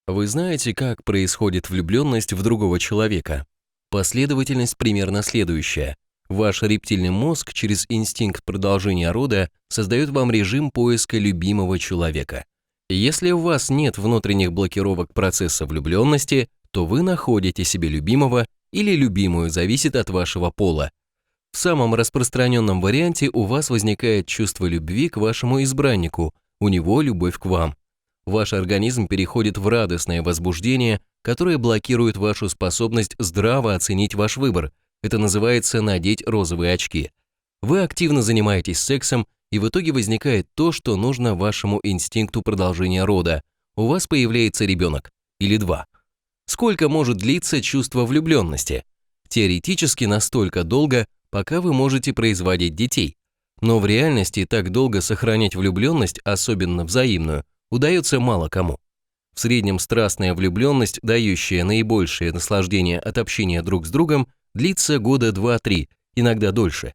Вы знаете, как происходит влюбленность в другого человека? Последовательность примерно следующая. Ваш рептильный мозг через инстинкт продолжения рода создает вам режим поиска любимого человека. Если у вас нет внутренних блокировок процесса влюбленности, то вы находите себе любимого или любимую, зависит от вашего пола. В самом распространенном варианте у вас возникает чувство любви к вашему избраннику, у него любовь к вам. Ваш организм переходит в радостное возбуждение, которое блокирует вашу способность здраво оценить ваш выбор. Это называется надеть розовые очки. Вы активно занимаетесь сексом, и в итоге возникает то, что нужно вашему инстинкту продолжения рода. У вас появляется ребенок. Или два. Сколько может длиться чувство влюбленности? Теоретически настолько долго, пока вы можете производить детей. Но в реальности так долго сохранять влюбленность, особенно взаимную, удается мало кому. В среднем страстная влюбленность, дающая наибольшее наслаждение от общения друг с другом, длится года 2-3, иногда дольше.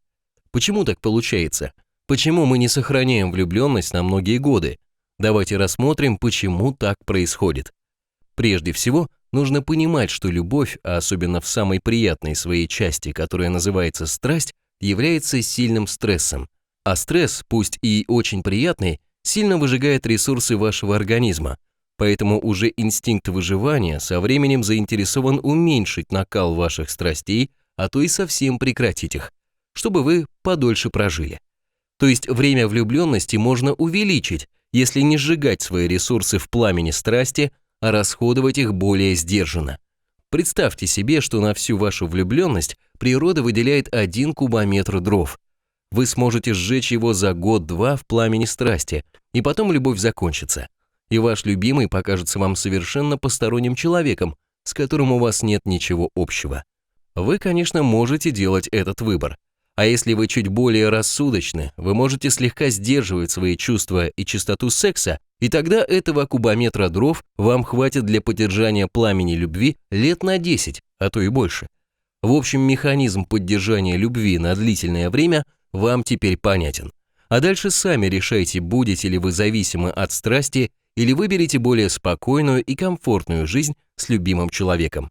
Почему так получается? Почему мы не сохраняем влюбленность на многие годы? Давайте рассмотрим, почему так происходит. Прежде всего, нужно понимать, что любовь, а особенно в самой приятной своей части, которая называется страсть, является сильным стрессом. А стресс, пусть и очень приятный, сильно выжигает ресурсы вашего организма, поэтому уже инстинкт выживания со временем заинтересован уменьшить накал ваших страстей, а то и совсем прекратить их, чтобы вы подольше прожили. То есть время влюбленности можно увеличить, если не сжигать свои ресурсы в пламени страсти, а расходовать их более сдержанно. Представьте себе, что на всю вашу влюбленность природа выделяет 1 кубометр дров. Вы сможете сжечь его за год-два в пламени страсти, и потом любовь закончится. И ваш любимый покажется вам совершенно посторонним человеком, с которым у вас нет ничего общего. Вы, конечно, можете делать этот выбор. А если вы чуть более рассудочны, вы можете слегка сдерживать свои чувства и частоту секса, и тогда этого кубометра дров вам хватит для поддержания пламени любви лет на 10, а то и больше. В общем, механизм поддержания любви на длительное время вам теперь понятен. А дальше сами решайте, будете ли вы зависимы от страсти или выберете более спокойную и комфортную жизнь с любимым человеком.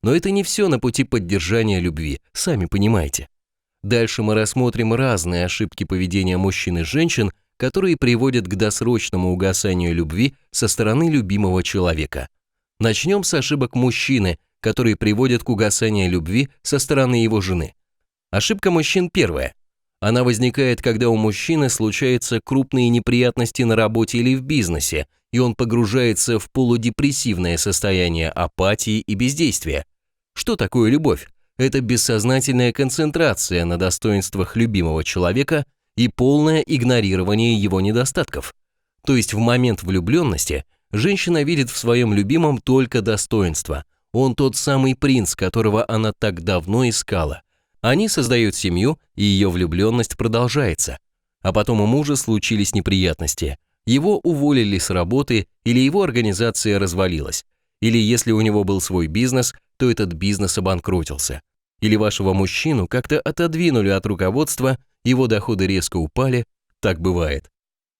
Но это не все на пути поддержания любви, сами понимаете. Дальше мы рассмотрим разные ошибки поведения мужчин и женщин, которые приводят к досрочному угасанию любви со стороны любимого человека. Начнем с ошибок мужчины, которые приводят к угасанию любви со стороны его жены. Ошибка мужчин первая. Она возникает, когда у мужчины случаются крупные неприятности на работе или в бизнесе, и он погружается в полудепрессивное состояние апатии и бездействия. Что такое любовь? Это бессознательная концентрация на достоинствах любимого человека и полное игнорирование его недостатков. То есть в момент влюбленности женщина видит в своем любимом только достоинства. Он тот самый принц, которого она так давно искала. Они создают семью, и ее влюбленность продолжается. А потом у мужа случились неприятности. Его уволили с работы, или его организация развалилась. Или если у него был свой бизнес, то этот бизнес обанкротился. Или вашего мужчину как-то отодвинули от руководства, его доходы резко упали, так бывает.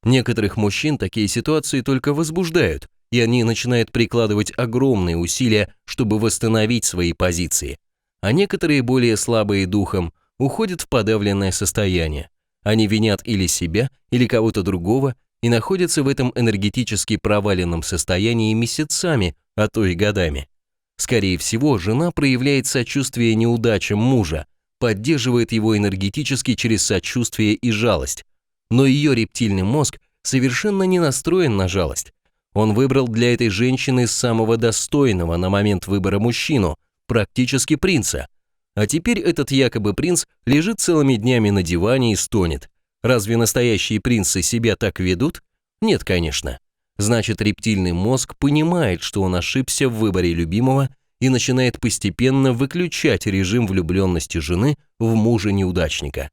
Некоторых мужчин такие ситуации только возбуждают, и они начинают прикладывать огромные усилия, чтобы восстановить свои позиции. А некоторые, более слабые духом, уходят в подавленное состояние. Они винят или себя, или кого-то другого и находятся в этом энергетически проваленном состоянии месяцами, а то и годами. Скорее всего, жена проявляет сочувствие неудачам мужа, поддерживает его энергетически через сочувствие и жалость. Но ее рептильный мозг совершенно не настроен на жалость. Он выбрал для этой женщины самого достойного на момент выбора мужчину, практически принца. А теперь этот якобы принц лежит целыми днями на диване и стонет. Разве настоящие принцы себя так ведут? Нет, конечно. Значит, рептильный мозг понимает, что он ошибся в выборе любимого и начинает постепенно выключать режим влюбленности жены в мужа-неудачника.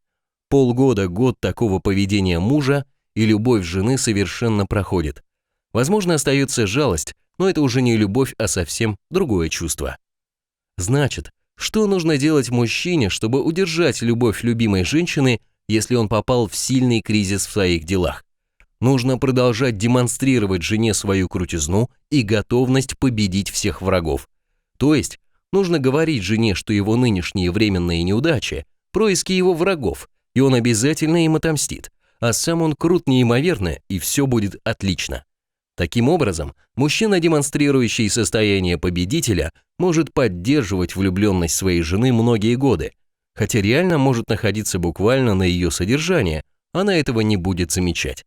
Полгода-год такого поведения мужа, и любовь жены совершенно проходит. Возможно, остается жалость, но это уже не любовь, а совсем другое чувство. Значит, что нужно делать мужчине, чтобы удержать любовь любимой женщины, если он попал в сильный кризис в своих делах? Нужно продолжать демонстрировать жене свою крутизну и готовность победить всех врагов. То есть, нужно говорить жене, что его нынешние временные неудачи – происки его врагов, и он обязательно им отомстит, а сам он крут неимоверно, и все будет отлично. Таким образом, мужчина, демонстрирующий состояние победителя, может поддерживать влюбленность своей жены многие годы, хотя реально может находиться буквально на ее содержании, она этого не будет замечать.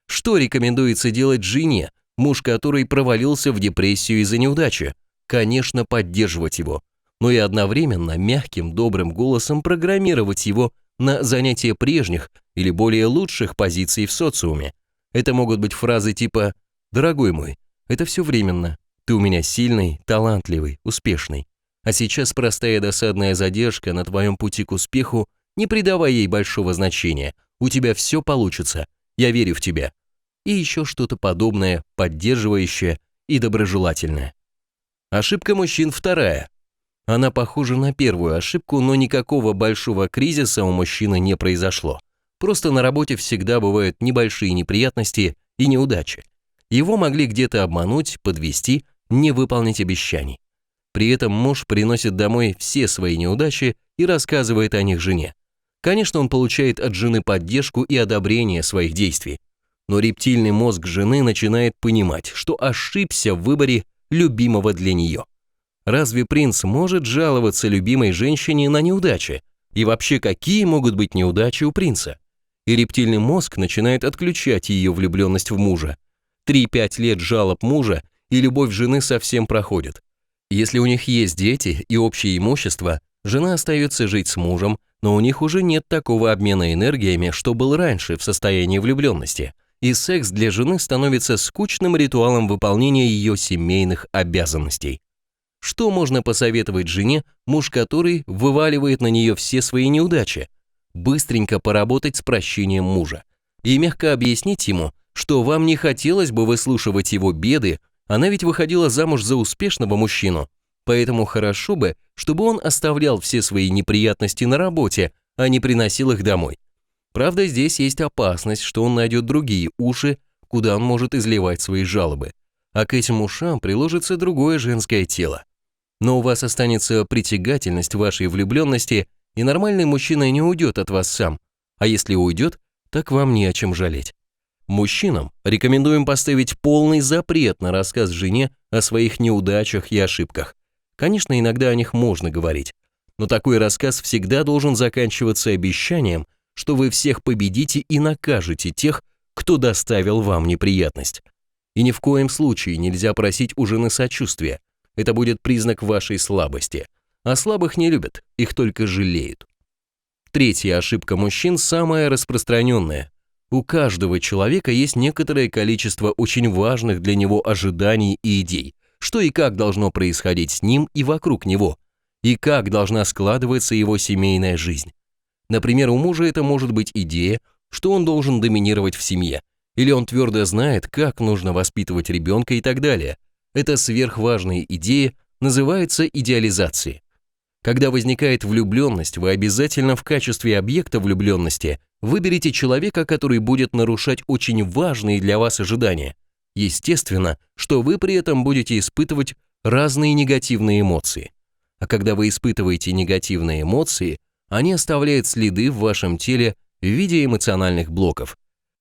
Что рекомендуется делать жене, муж которой провалился в депрессию из-за неудачи? Конечно, поддерживать его, но и одновременно мягким, добрым голосом программировать его на занятие прежних или более лучших позиций в социуме. Это могут быть фразы типа «Дорогой мой, это все временно, ты у меня сильный, талантливый, успешный, а сейчас простая досадная задержка на твоем пути к успеху, не придавай ей большого значения, у тебя все получится, я верю в тебя». И еще что-то подобное, поддерживающее и доброжелательное. Ошибка мужчин вторая. Она похожа на первую ошибку, но никакого большого кризиса у мужчины не произошло. Просто на работе всегда бывают небольшие неприятности и неудачи. Его могли где-то обмануть, подвести, не выполнить обещаний. При этом муж приносит домой все свои неудачи и рассказывает о них жене. Конечно, он получает от жены поддержку и одобрение своих действий. Но рептильный мозг жены начинает понимать, что ошибся в выборе любимого для нее. Разве принц может жаловаться любимой женщине на неудачи? И вообще, какие могут быть неудачи у принца? И рептильный мозг начинает отключать ее влюбленность в мужа. 3-5 лет жалоб мужа, и любовь жены совсем проходит. Если у них есть дети и общее имущество, жена остается жить с мужем, но у них уже нет такого обмена энергиями, что был раньше в состоянии влюбленности. И секс для жены становится скучным ритуалом выполнения ее семейных обязанностей. Что можно посоветовать жене, муж которой вываливает на нее все свои неудачи? Быстренько поработать с прощением мужа и мягко объяснить ему, что вам не хотелось бы выслушивать его беды, она ведь выходила замуж за успешного мужчину, поэтому хорошо бы, чтобы он оставлял все свои неприятности на работе, а не приносил их домой. Правда, здесь есть опасность, что он найдет другие уши, куда он может изливать свои жалобы, а к этим ушам приложится другое женское тело. Но у вас останется притягательность вашей влюбленности, и нормальный мужчина не уйдет от вас сам, а если уйдет, так вам не о чем жалеть. Мужчинам рекомендуем поставить полный запрет на рассказ жене о своих неудачах и ошибках. Конечно, иногда о них можно говорить, но такой рассказ всегда должен заканчиваться обещанием, что вы всех победите и накажете тех, кто доставил вам неприятность. И ни в коем случае нельзя просить у жены сочувствия. Это будет признак вашей слабости. А слабых не любят, их только жалеют. Третья ошибка мужчин самая распространенная. У каждого человека есть некоторое количество очень важных для него ожиданий и идей, что и как должно происходить с ним и вокруг него, и как должна складываться его семейная жизнь. Например, у мужа это может быть идея, что он должен доминировать в семье, или он твердо знает, как нужно воспитывать ребенка и так далее. Эта сверхважная идея называется идеализацией. Когда возникает влюбленность, вы обязательно в качестве объекта влюбленности выберите человека, который будет нарушать очень важные для вас ожидания. Естественно, что вы при этом будете испытывать разные негативные эмоции. А когда вы испытываете негативные эмоции, они оставляют следы в вашем теле в виде эмоциональных блоков.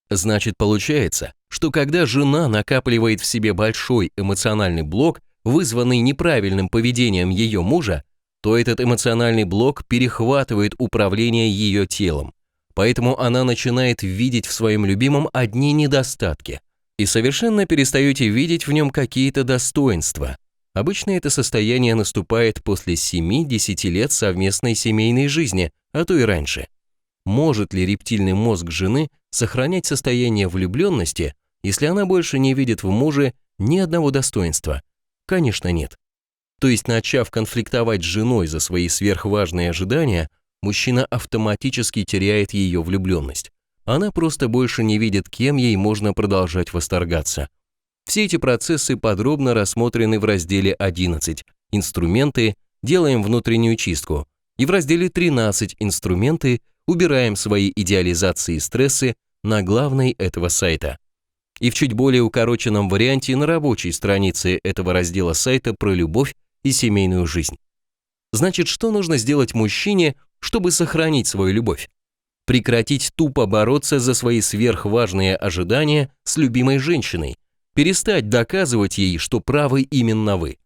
Значит, получается, что когда жена накапливает в себе большой эмоциональный блок, вызванный неправильным поведением ее мужа, то этот эмоциональный блок перехватывает управление ее телом. Поэтому она начинает видеть в своем любимом одни недостатки и совершенно перестаете видеть в нем какие-то достоинства. Обычно это состояние наступает после 7-10 лет совместной семейной жизни, а то и раньше. Может ли рептильный мозг жены сохранять состояние влюбленности, если она больше не видит в муже ни одного достоинства? Конечно, нет. То есть, начав конфликтовать с женой за свои сверхважные ожидания, мужчина автоматически теряет ее влюбленность. Она просто больше не видит, кем ей можно продолжать восторгаться. Все эти процессы подробно рассмотрены в разделе 11 «Инструменты. Делаем внутреннюю чистку» и в разделе 13 «Инструменты. Убираем свои идеализации и стрессы» на главной этого сайта. и в чуть более укороченном варианте на рабочей странице этого раздела сайта про любовь и семейную жизнь. Значит, что нужно сделать мужчине, чтобы сохранить свою любовь? Прекратить тупо бороться за свои сверхважные ожидания с любимой женщиной, перестать доказывать ей, что правы именно вы.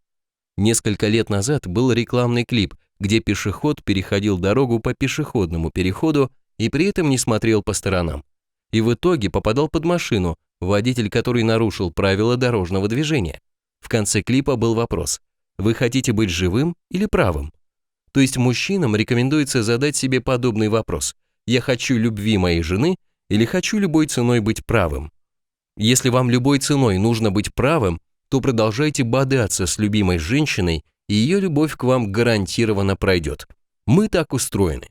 Несколько лет назад был рекламный клип, где пешеход переходил дорогу по пешеходному переходу и при этом не смотрел по сторонам. И в итоге попадал под машину, водитель который нарушил правила дорожного движения. В конце клипа был вопрос: вы хотите быть живым или правым? То есть мужчинам рекомендуется задать себе подобный вопрос: я хочу любви моей жены или хочу любой ценой быть правым? Если вам любой ценой нужно быть правым, то продолжайте бодаться с любимой женщиной, и ее любовь к вам гарантированно пройдет. Мы так устроены.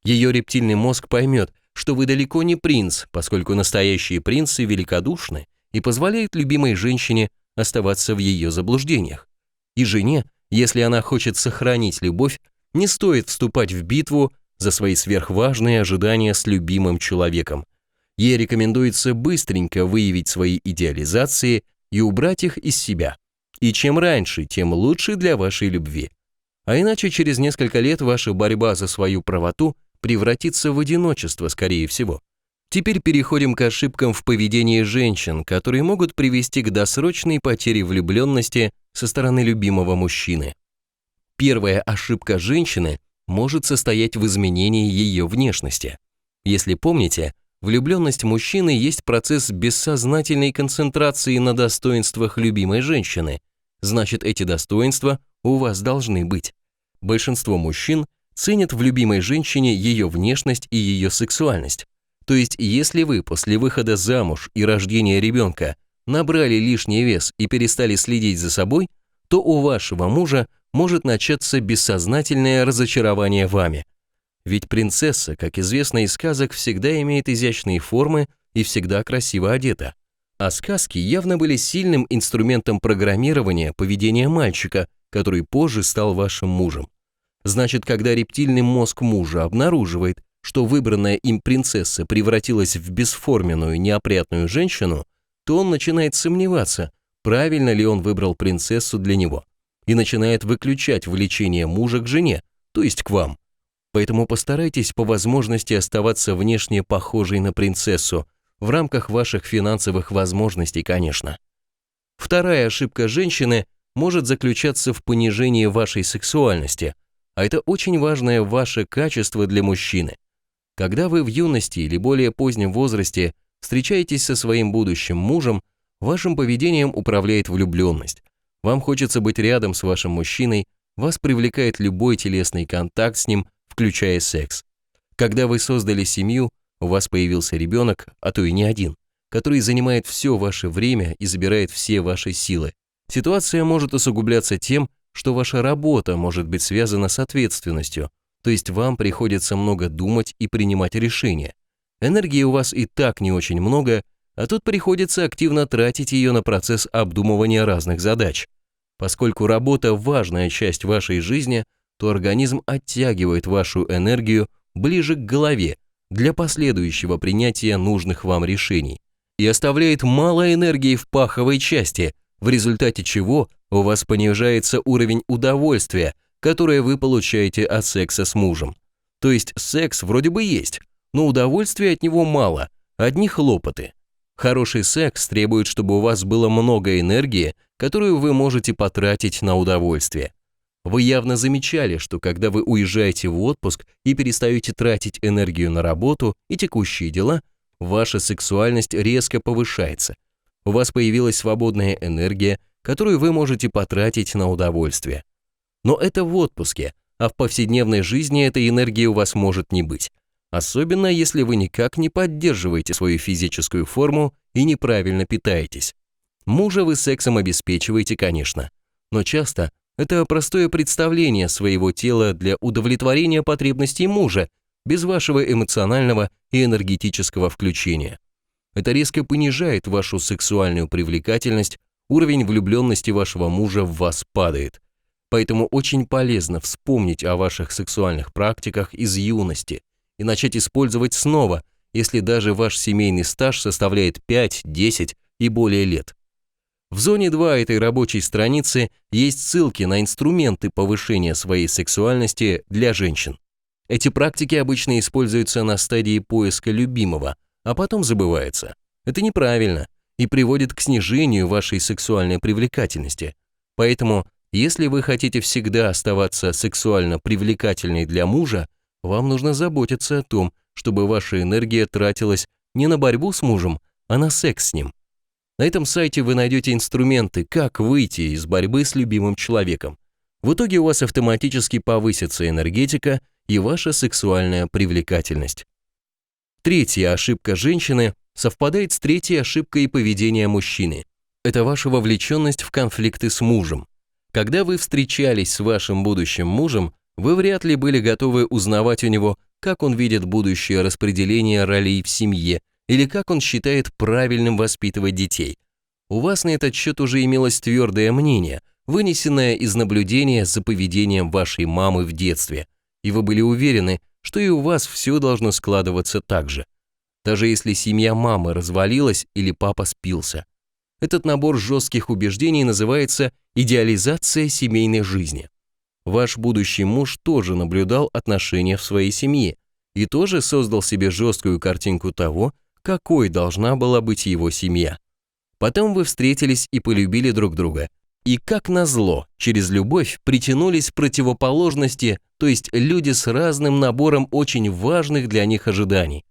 Ее рептильный мозг поймет, что вы далеко не принц, поскольку настоящие принцы великодушны и позволяют любимой женщине оставаться в ее заблуждениях. И жене, если она хочет сохранить любовь, не стоит вступать в битву за свои сверхважные ожидания с любимым человеком. Ей рекомендуется быстренько выявить свои идеализации и убрать их из себя. И чем раньше, тем лучше для вашей любви. А иначе через несколько лет ваша борьба за свою правоту превратится в одиночество, скорее всего. Теперь переходим к ошибкам в поведении женщин, которые могут привести к досрочной потере влюбленности со стороны любимого мужчины. Первая ошибка женщины может состоять в изменении ее внешности. Если помните, влюбленность мужчины есть процесс бессознательной концентрации на достоинствах любимой женщины. Значит, эти достоинства у вас должны быть. Большинство мужчин ценят в любимой женщине ее внешность и ее сексуальность. То есть, если вы после выхода замуж и рождения ребенка набрали лишний вес и перестали следить за собой, то у вашего мужа может начаться бессознательное разочарование вами. Ведь принцесса, как известно из сказок, всегда имеет изящные формы и всегда красиво одета. А сказки явно были сильным инструментом программирования поведения мальчика, который позже стал вашим мужем. Значит, когда рептильный мозг мужа обнаруживает, что выбранная им принцесса превратилась в бесформенную, неопрятную женщину, то он начинает сомневаться, правильно ли он выбрал принцессу для него, и начинает выключать влечение мужа к жене, то есть к вам. Поэтому постарайтесь по возможности оставаться внешне похожей на принцессу, в рамках ваших финансовых возможностей, конечно. Вторая ошибка женщины может заключаться в понижении вашей сексуальности, а это очень важное ваше качество для мужчины. Когда вы в юности или более позднем возрасте встречаетесь со своим будущим мужем, вашим поведением управляет влюбленность. Вам хочется быть рядом с вашим мужчиной, вас привлекает любой телесный контакт с ним, включая секс. Когда вы создали семью, у вас появился ребенок, а то и не один, который занимает все ваше время и забирает все ваши силы. Ситуация может усугубляться тем, что ваша работа может быть связана с ответственностью, то есть вам приходится много думать и принимать решения. Энергии у вас и так не очень много, а тут приходится активно тратить ее на процесс обдумывания разных задач. Поскольку работа – важная часть вашей жизни, то организм оттягивает вашу энергию ближе к голове для последующего принятия нужных вам решений и оставляет мало энергии в паховой части, в результате чего у вас понижается уровень удовольствия, которое вы получаете от секса с мужем. То есть секс вроде бы есть, но удовольствия от него мало, одни хлопоты. Хороший секс требует, чтобы у вас было много энергии, которую вы можете потратить на удовольствие. Вы явно замечали, что когда вы уезжаете в отпуск и перестаете тратить энергию на работу и текущие дела, ваша сексуальность резко повышается. У вас появилась свободная энергия, которую вы можете потратить на удовольствие. Но это в отпуске, а в повседневной жизни этой энергии у вас может не быть. Особенно, если вы никак не поддерживаете свою физическую форму и неправильно питаетесь. Мужа вы сексом обеспечиваете, конечно, но часто это простое представление своего тела для удовлетворения потребностей мужа, без вашего эмоционального и энергетического включения. Это резко понижает вашу сексуальную привлекательность, уровень влюбленности вашего мужа в вас падает. Поэтому очень полезно вспомнить о ваших сексуальных практиках из юности и начать использовать снова, если даже ваш семейный стаж составляет 5, 10 и более лет. В зоне 2 этой рабочей страницы есть ссылки на инструменты повышения своей сексуальности для женщин. Эти практики обычно используются на стадии поиска любимого, а потом забываются. Это неправильно и приводит к снижению вашей сексуальной привлекательности. Поэтому, если вы хотите всегда оставаться сексуально привлекательной для мужа, вам нужно заботиться о том, чтобы ваша энергия тратилась не на борьбу с мужем, а на секс с ним. На этом сайте вы найдете инструменты, как выйти из борьбы с любимым человеком. В итоге у вас автоматически повысится энергетика и ваша сексуальная привлекательность. Третья ошибка женщины совпадает с третьей ошибкой поведения мужчины. Это ваша вовлеченность в конфликты с мужем. Когда вы встречались с вашим будущим мужем, вы вряд ли были готовы узнавать у него, как он видит будущее распределение ролей в семье или как он считает правильным воспитывать детей. У вас на этот счет уже имелось твердое мнение, вынесенное из наблюдения за поведением вашей мамы в детстве, и вы были уверены, что и у вас все должно складываться так же. Даже если семья мамы развалилась или папа спился. Этот набор жестких убеждений называется идеализация семейной жизни. Ваш будущий муж тоже наблюдал отношения в своей семье и тоже создал себе жесткую картинку того, какой должна была быть его семья. Потом вы встретились и полюбили друг друга. И как назло, через любовь притянулись противоположности, то есть люди с разным набором очень важных для них ожиданий.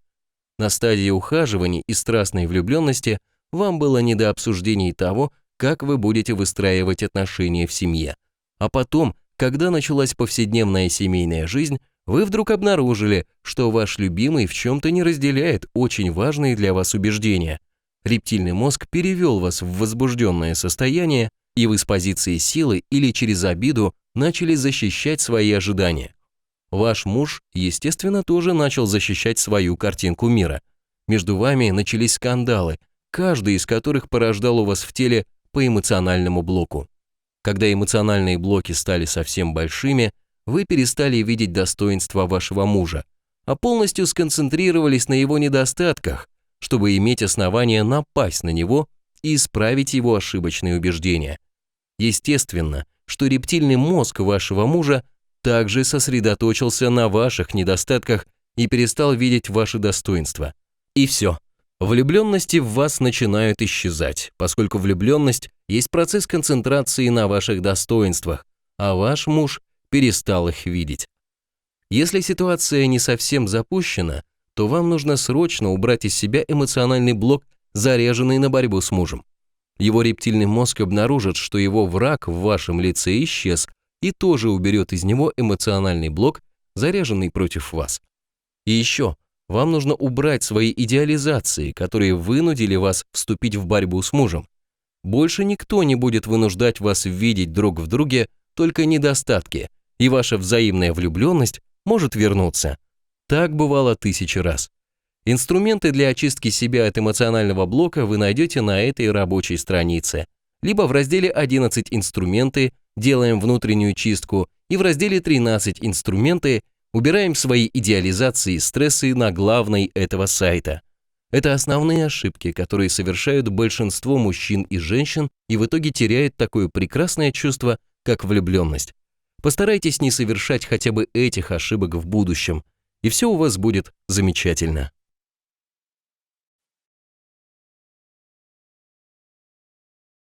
На стадии ухаживаний и страстной влюбленности вам было не до обсуждений того, как вы будете выстраивать отношения в семье. А потом, когда началась повседневная семейная жизнь, вы вдруг обнаружили, что ваш любимый в чем-то не разделяет очень важные для вас убеждения. Рептильный мозг перевел вас в возбужденное состояние, и вы с позиции силы или через обиду начали защищать свои ожидания. Ваш муж, естественно, тоже начал защищать свою картинку мира. Между вами начались скандалы, каждый из которых порождал у вас в теле по эмоциональному блоку. Когда эмоциональные блоки стали совсем большими, вы перестали видеть достоинства вашего мужа, а полностью сконцентрировались на его недостатках, чтобы иметь основания напасть на него и исправить его ошибочные убеждения. Естественно, что рептильный мозг вашего мужа также сосредоточился на ваших недостатках и перестал видеть ваши достоинства. И все. Влюбленности в вас начинают исчезать, поскольку влюбленность есть процесс концентрации на ваших достоинствах, а ваш муж перестал их видеть. Если ситуация не совсем запущена, то вам нужно срочно убрать из себя эмоциональный блок, заряженный на борьбу с мужем. Его рептильный мозг обнаружит, что его враг в вашем лице исчез, и тоже уберет из него эмоциональный блок, заряженный против вас. И еще, вам нужно убрать свои идеализации, которые вынудили вас вступить в борьбу с мужем. Больше никто не будет вынуждать вас видеть друг в друге только недостатки, и ваша взаимная влюбленность может вернуться. Так бывало 1000 раз. Инструменты для очистки себя от эмоционального блока вы найдете на этой рабочей странице, либо в разделе 11 «Инструменты. Делаем внутреннюю чистку» и в разделе 13 «Инструменты. Убираем свои идеализации и стрессы» на главной этого сайта. Это основные ошибки, которые совершают большинство мужчин и женщин и в итоге теряют такое прекрасное чувство, как влюбленность. Постарайтесь не совершать хотя бы этих ошибок в будущем, и все у вас будет замечательно.